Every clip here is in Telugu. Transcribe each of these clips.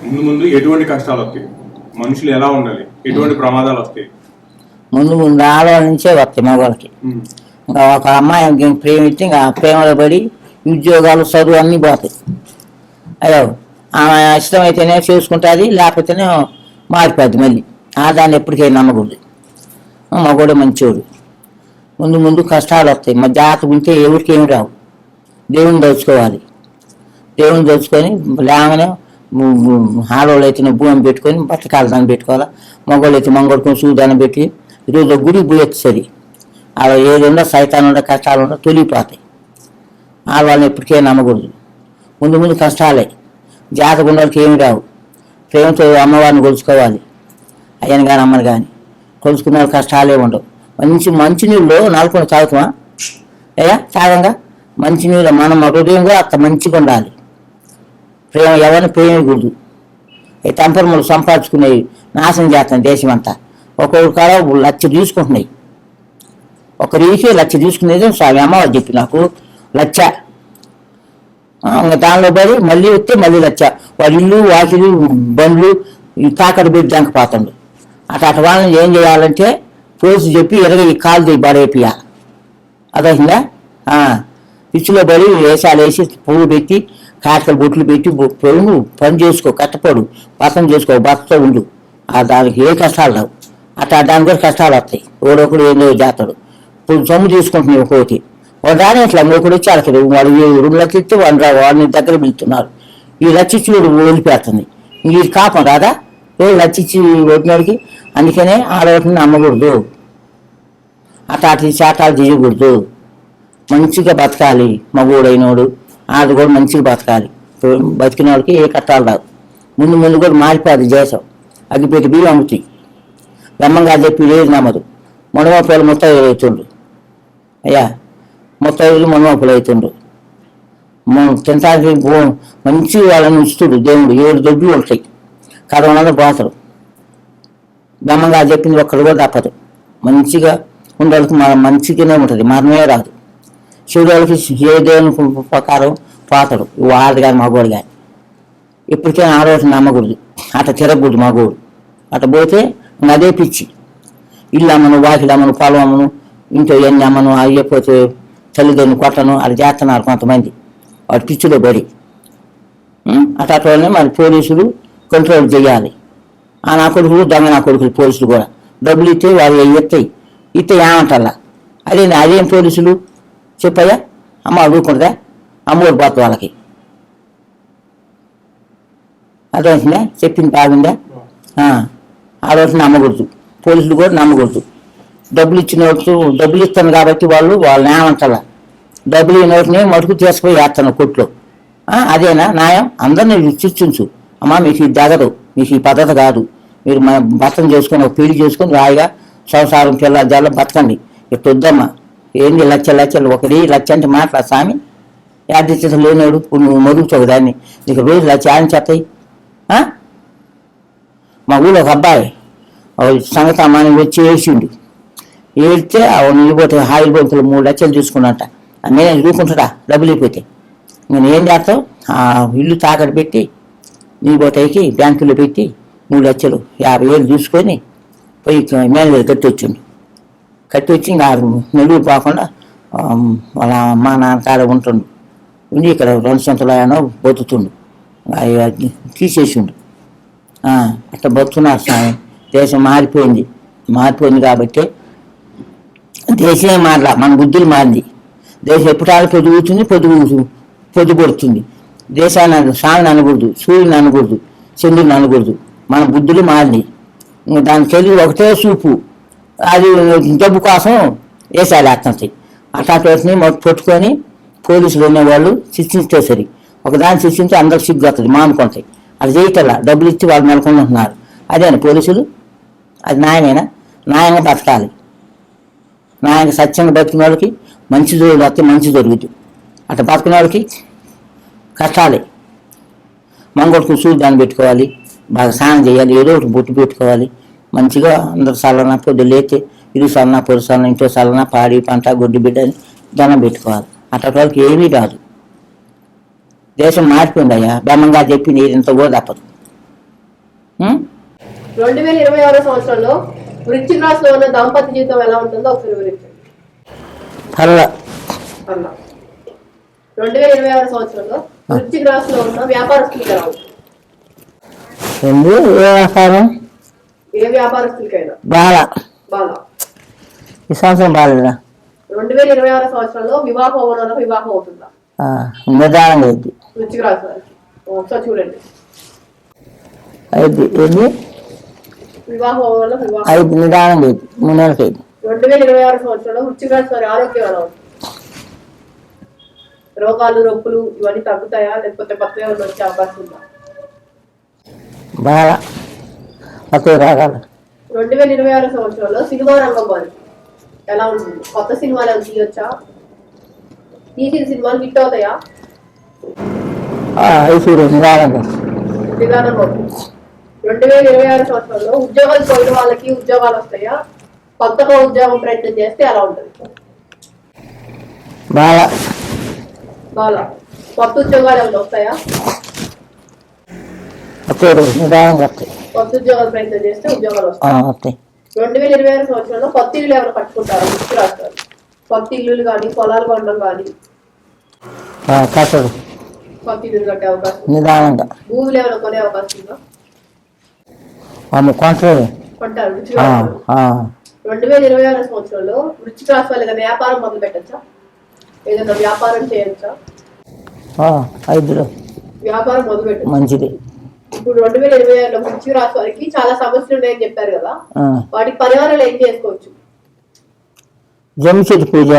ముందు ముందు ఎటువంటి కష్టాలు వస్తాయి, మనుషులు ఎలా ఉండాలి, ఎటువంటి ప్రమాదాలు వస్తాయి? ముందు ముందు ఆడవాళ్ళ నుంచే వస్తాయి మగవాళ్ళకి. ఇంకా ఒక అమ్మాయి ప్రేమిస్తే ఇంకా ప్రేమలో పడి ఉద్యోగాలు చదువు అన్నీ పోతాయి. అయ్యో ఆమె ఇష్టమైతేనే చేసుకుంటుంది, లేకపోతేనే మారిపోద్ది మళ్ళీ. దాన్ని ఎప్పటికైనా నమ్మకూడదు. మగవాడు మంచోడు. ముందు ముందు కష్టాలు వస్తాయి. మా జాతకు ఉంటే ఎవరికి ఏమి రావు. దేవుని దోచుకోవాలి. దేవుని దోచుకొని లేవనే ఆడవాళ్ళు అయితే భూమి పెట్టుకొని బట్టకాల దాన్ని పెట్టుకోవాలి. మగవాళ్ళు అయితే మంగళకొని సూదాన్ని పెట్టి ఈరోజు గుడికి పోయొచ్చు. సరి అలా ఏదుందో సైతాన్ని ఉండే కష్టాలు ఉండే తొలిగిపోతాయి. ఆడవాళ్ళని ఎప్పటికైనా నమ్మకూడదు. ముందు ముందు కష్టాలే. జాతకు ఉన్న వాళ్ళకి ఏమి రావు. ప్రేమతో అమ్మవారిని కొలుచుకోవాలి. అయ్యని కానీ అమ్మని కానీ కొలుచుకున్న వాళ్ళు కష్టాలే ఉండవు. మంచినీళ్ళు నాలుగు తాగుతామా అయ్యా? తాగంగా మంచినీళ్ళు మనం హృదయం కూడా అంత మంచిగా ఉండాలి. ప్రేమ ఎవరిని ప్రేమకూడదు. ఈ తంపరములు సంపాదించుకునేవి నాశనం చేస్తాను దేశం అంతా. ఒక్కొక్క కాడ 1,00,000 తీసుకుంటున్నాయి. ఒక రీకి 1,00,000 తీసుకునేది స్వామి అమ్మవారు చెప్పి నాకు 1,00,000. దానిలో పడి మళ్ళీ వస్తే మళ్ళీ 1,00,000. వాడి ఇల్లు వాకిలు బండ్లు ఈ తాకట్టు పెట్టి దంకపోతాడు. అటు వాళ్ళని ఏం చేయాలంటే పోలీసు చెప్పి ఈ కాలు దిగి పడేపియాలి. అదైందా? పిచ్చిలో పడి వేషాలు వేసి పువ్వు పెట్టి కాటకలు బొట్లు పెట్టి పొడుగు పని చేసుకో, కట్టపడు, పసం చేసుకో, బతతో ఉండు. దానికి ఏ కష్టాలు రావు. దానికి కూడా కష్టాలు వస్తాయి. ఒకడొకడు ఏదో చేస్తాడు. ఇప్పుడు సొమ్ము తీసుకుంటున్నాయి ఒక్కొక్కటి. వాడు రాని అట్లా ఒకడు వచ్చి అడగడు. వాడు 2,00,000 ఇస్తే వాడిని దగ్గర పిలుస్తున్నారు. ఈ 1,00,000 ఇచ్చి వదిలిపెడుతుంది. ఇది కాపం రాదా? 1,00,000 ఇచ్చి వదిలినోడికి. అందుకనే ఆడవాటిని నమ్మకూడదు. అటు శాతాలు చేయకూడదు. మంచిగా బతకాలి. మగోడైనోడు ఆడు కూడా మంచిగా బతకాలి. బతికిన వాడికి ఏ కష్టాలు రావు. ముందు ముందు కూడా మారిపోదు దేశం. అగ్గిపెట్టి బియ్యం అమ్ముతాయి. బ్రహ్మంగా చెప్పి లేదు నమ్మదు. మునమాపులు మొత్తం అవుతుండ్రు. అయ్యా మొత్తం మునమాపులు అవుతుండ్రు. తినడానికి మంచి వాళ్ళని ఇస్తుడు దేవుడు. 7 దొడ్లు ఉంటాయి. కరోనాలో పోతారు. బ్రహ్మంగా చెప్పింది ఒక్కడు కూడా తప్పదు. మంచిగా ఉండడానికి మంచిగానే ఉంటుంది. మరణమే రాదు. శివుడికి ఏ దేవుని ప్రకారం పోతాడు. వాడు కానీ మగోడు కానీ. ఇప్పటికైనా ఆడవాళ్ళని నమ్మకూడదు. అట్లా తిరగకూడదు మగోడు. అట్లా పోతే అదే పిచ్చి. ఇల్లు అమ్మను, వాకిలు అమ్మను, పొలం అమ్మను, ఇంట్లో ఎన్ని అమ్మను, అయ్యపోతే తల్లిదండ్రులు కొట్టను అది చేస్తున్నారు కొంతమంది. వాడు పిచ్చిలో పడి అట్లనే మరి పోలీసులు కంట్రోల్ చేయాలి. నా కొడుకులు దొంగ నా కొడుకులు పోలీసులు కూడా డబ్బులు ఇస్తే వాళ్ళు ఇస్తే ఏమంటారా? అదేం పోలీసులు చెప్పయ్యా? అమ్మ అడుగుకుంటుందా? అమ్మోడు పోతుంది వాళ్ళకి. అర్థమవుతుందా? చెప్పింది బాగుందా? ఆడవాళ్ళని నమ్మకూడదు. పోలీసులు కూడా నమ్మకూడదు. డబ్బులు ఇచ్చిన డబ్బులు ఇస్తాను కాబట్టి వాళ్ళని ఏమంటారా? డబ్బులు ఇవ్వనోటిని మటుకు తీసుకుపోయి వేస్తాను కొట్లో. అదేనా న్యాయం? అందరినీ చర్చించు. అమ్మ మీకు ఇది జగదు, మీకు ఈ పద్ధతి కాదు. మీరు మన భర్తను చేసుకొని ఒక పెళ్లి చేసుకొని రాయిగా సంసారం పిల్ల జల్ల బతకండి. ఇట్లా వద్దమ్మా. ఏంది 1,00,000 ఒకటి 1,00,000 అంటే మాట్లాడు స్వామి. యాదృచ్ఛత లేనాడు నువ్వు మరుగుతావు దాన్ని. నీకు రోజు 1,00,000 అని చెప్తాయి. మా ఊళ్ళో ఒక అబ్బాయి సంగతి అమ్మాని వచ్చి ఏడ్చిండు. ఏడితే నిలిపోతే హాయిల్ బంకులు 3,00,000 తీసుకున్నట్ట. నేను చూసుకుంటాడా డబ్బులు అయిపోతే? నేను ఏం చేస్తావు? ఇల్లు తాకట్టు పెట్టి నీ పోతాయికి బ్యాంకులో పెట్టి 3,00,000 50,000 చూసుకొని పోయి మేనేజర్ కట్టి వచ్చి ఇంకా నెల్లూరు పోకుండా వాళ్ళ అమ్మ నాన్న కాడ ఉంటుండు. ఉండి ఇక్కడ 2 సంవత్సరాలు అయినా బతుకుతుండు. తీసేసిండు. అట్లా బతుకున్నారు స్వామి. దేశం మారిపోయింది కాబట్టి దేశమే మారలా, మన బుద్ధులు మారింది. దేశం ఎప్పుడు పొద్దుగుతుంది, పొద్దుపడుతుంది. దేశాన్ని స్వామిని అనకూడదు, సూర్యుని అనకూడదు, చంద్రుని అనకూడదు. మన బుద్ధులు మారింది. దాని తెలుగు ఒకటే చూపు. అది డబ్బు కోసం వేసాలి అట్లంటాయి. అట్లాంటి పట్టుకొని పోలీసులు ఉన్నవాళ్ళు శిక్షిస్తే సరి. ఒకదాన్ని శిక్షించి అందరికి సిగ్గు వస్తుంది, మానుకుంటాయి. అది చేయటల్లా డబ్బులు ఇచ్చి వాళ్ళు నెలకొంటున్నారు. అదేనా పోలీసులు? అది న్యాయమేనా? న్యాయంగా బతకాలి. న్యాయంగా సత్యంగా బతికిన వాళ్ళకి మంచి జరుగుతుంది వస్తే మంచి జరుగుతుంది. అట్లా బతికిన వాళ్ళకి కష్టాలే. మంగళకు దాన్ని పెట్టుకోవాలి, బాగా స్నానం చేయాలి, ఏదో ఒకటి బొట్టు పెట్టుకోవాలి. మంచిగా అందరు సలన పొద్దు లేతే ఇరు సలన పొరు సలన ఇంట్లో సలన పాడి పంట గొడ్డు బిడ్డని దండం పెట్టుకోవాలి. అట్లా వాళ్ళకి ఏమీ రాదు. దేశం మారిపోయింది అయ్యా. బ్రహ్మంగా చెప్పింది ఇంత కూడా తప్పదు. ఉం? 2026 సంవత్సరంలో వృశ్చిక రాశిలో ఉన్న దాంపత్య జీవితం ఎలా ఉంటుందో ఒకసారి వివరించండి. పర్లే. అలా 2026 సంవత్సరంలో వృశ్చిక రాశిలో ఉన్న వ్యాపారస్తులకి ఎలా ఉంటుంది? ఏంది ఏ వ్యాపారం ఏ వ్యాపారస్తులకైనా బాగా బాగా. ఈ సంవత్సరం బాగాలేదా 2026 సంవత్సరంలో వివాహం అవ్వడం వివాహం అవుతుందా? నిదానంగా అయింది. వృశ్చిక రాశి వారికి ఒకసారి చూడండి. అయింది ఏంది వివాహం అవ్వడం వివాహం. అయింది నిదానంగా అయింది 3 నెలలకి అయింది. 2026 సంవత్సరంలో వృశ్చిక రాశి వారి ఆరోగ్యం ఎలా ఉంటుంది? రోగాలు నొప్పులు ఇవన్నీ తగ్గుతాయా లేకపోతే కొత్తగా వచ్చే అవకాశం ఉందా? బాగా ఒకే రాగాలి. 2026 సంవత్సరంలో సినిమా రంగం వారికి ఎలా ఉంటుంది? కొత్త సినిమాలు ఏమైనా తీయొచ్చా? తీసిన సినిమాలు హిట్ అవుతాయా? ఐసూరు నిదానంగా విధానం అవుతుంది. 2026 సంవత్సరంలో ఉద్యోగాలు పోయిన వాళ్ళకి ఉద్యోగాలు వస్తాయా? కొత్తగా ఉద్యోగం ప్రయత్నం చేస్తే ఎలా ఉంటుంది? బాగా బాగా. కొత్త ఉద్యోగాలు ఏమైనా వస్తాయా? ఒకే రోజు నిదానంగా వస్తాయి. కొత్త ఉద్యోగాలు ప్రయత్నం చేస్తే ఉద్యోగాలు వస్తాయి. వస్తాయి. 2026 సంవత్సరంలో కొత్త ఇల్లు ఎవరు కట్టుకుంటారు? వృశ్చిక రాశి వారు. కొత్త ఇల్లులు కానీ పొలాలు కొనడం కానీ కట్టడు కొత్త ఇల్లు కట్టే అవకాశం ఉందా? నిదానంగా భూములు ఏమైనా కొనే అవకాశం ఉందా? కొంటారు. కొంటారు వృశ్చిక రాశి వారు. 2026 సంవత్సరంలో వృశ్చిక రాశి వాళ్ళు ఏదైనా వ్యాపారం మొదలు పెట్టచ్చా? ఏదైనా వ్యాపారం చేయొచ్చా? ఐదులో వ్యాపారం మొదలు పెట్టచ్చు. మంచిది. ఇప్పుడు 2026లో వృశ్చిక రాశి వారికి చాలా సమస్యలు ఉన్నాయని చెప్పారు కదా, వాటికి పరిహారాలు ఏం చేసుకోవచ్చు? జమ్మి చెట్టు పూజ,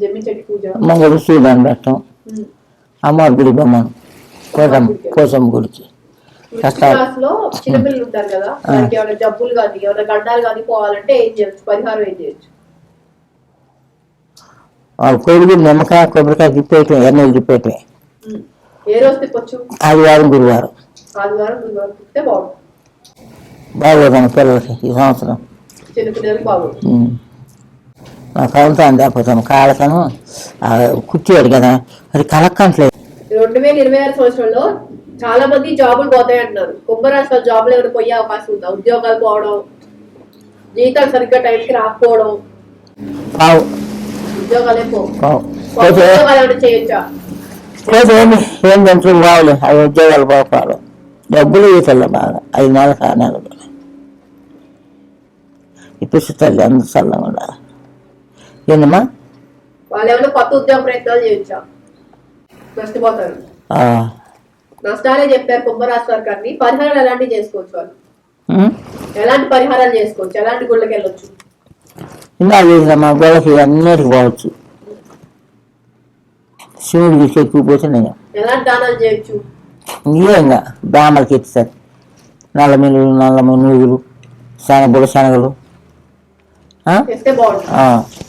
జమ్మి చెట్టు పూజ, మంగళ సూర్యుని పెట్టడం, అమ్మవారి గుడి బొమ్మను కోసమ్మ గుడికి. వృశ్చిక రాశిలో చిన్నపిల్లలు ఉంటారు కదా, వారికి ఏమైనా జబ్బులు కానీ ఏమైనా గడ్డాలు కానీ పోవాలంటే ఏం చేయొచ్చు? పరిహారం ఏం చేయొచ్చు? కొడుకు నిమ్మకాయ కొబ్బరికాయ తిప్పేయటం, ఎన్నెలు తిప్పేయటమే. ఏ రోజు తిప్పొచ్చు? ఆదివారం గురువారం. ఆదివారం గురువారం తిప్పితే బాగుంటుంది. బాగోదన్న పిల్లలకి ఈ సంవత్సరం చిన్నపిల్లలకి బాగుంటుంది. నాకు కలుగుతాను లేకపోతాను కాళ్ళకను కుర్చీవాడు కదా అది కలక్కట్లేదు. 2026 సంవత్సరంలో చాలా మంది జాబులు పోతాయి అంటున్నారు. కుంభరాశి జాబులు ఏమైనా పోయే అవకాశం ఉందా? ఉద్యోగాలు పోవడం, జీతాలు సరిగ్గా టైంకి రాకపోవడం, ఉద్యోగాలే ఏమైనా చేయొచ్చా? ఏం జంతువులు బాగోలేదు, అవి ఉద్యోగాలు పోవాలి. డబ్బులు ఈతలే బాగా 5 నెలలు 6 నెలలు ఇప్పుడు తల్లి అందరూ చల్లగా ఉండాలి. ఏందమ్మా వాళ్ళు ఏమైనా కొత్త ఉద్యోగ ప్రయత్నాలు చేయొచ్చా? నష్టపోతారు. నష్టాలే చెప్పారు కుంభరాశి వారికి. అన్ని పరిహారాలు ఎలాంటివి చేసుకోవచ్చు? వాళ్ళు ఎలాంటి పరిహారాలు చేసుకోవచ్చు? ఎలాంటి గుళ్ళకి వెళ్ళొచ్చు? ఇంకా చేసినమ్మా గోడకి అన్నిటికి పోవచ్చు. శివుడికి ఎక్కువ పోతున్నాయి. ఎలాంటి దానాలు చేయొచ్చు? ఇంకా బ్రాహ్మణకి ఎత్తుతారు. నల్ల మిల్లులు, నల్ల నూగులు, శనగలు చేస్తే బాగుంటుంది.